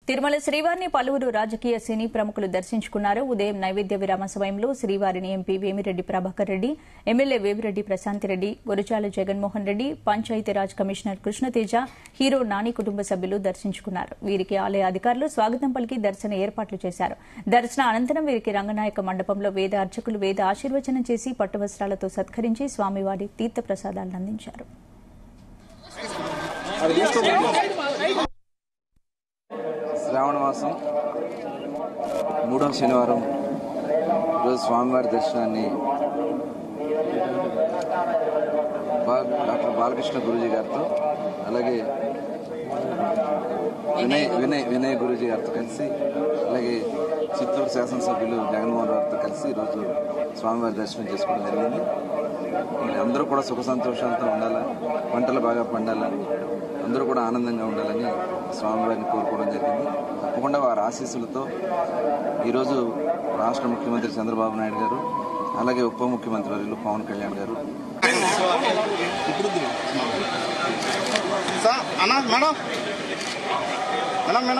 తిరుమల శ్రీవారిని పలువురు రాజకీయ సినీ ప్రముఖులు దర్శించుకున్నారు. ఉదయం నైవేద్య విరామ సమయంలో శ్రీవారిని MP Vemireddy Prabhakar Reddy, MLA Vemireddy Prashanthi Reddy, Gurajala Jaganmohan Reddy, Panchayati Raj commissioner Krishna Teja, hero Nani కుటుంబ సభ్యులు దర్శించుకున్నారు. వీరికి ఆలయ అధికారులు స్వాగతం పలికి దర్శన ఏర్పాట్లు చేశారు. దర్శన అనంతరం వీరికి రంగనాయక మండపంలో వేద అర్చకులు వేద ఆశీర్వచనం చేసి పట్టువస్త్రాలతో సత్కరించి స్వామివారి తీర్థప్రసాదాలను అందించారు. శ్రావణ మాసం 3వ శనివారం రోజు స్వామివారి దర్శనాన్ని డాక్టర్ బాలకృష్ణ గురూజీ గారితో అలాగే వినయ్ గురూజీ గారితో కలిసి అలాగే చిత్తూరు శాసనసభ్యులు జగన్మోహన్ రావుతో కలిసి ఈరోజు స్వామివారి దర్శనం చేసుకోవడం జరిగింది. అందరూ కూడా సుఖ సంతోషాలతో ఉండాలా, పంటలు బాగా పండాలని, అందరూ కూడా ఆనందంగా ఉండాలని స్వామివారిని కోరుకోవడం జరిగింది. తప్పకుండా వారి ఆశీస్సులతో ఈరోజు రాష్ట్ర ముఖ్యమంత్రి చంద్రబాబు నాయుడు గారు అలాగే ఉప ముఖ్యమంత్రి వర్యులు పవన్ కళ్యాణ్ గారు మేడం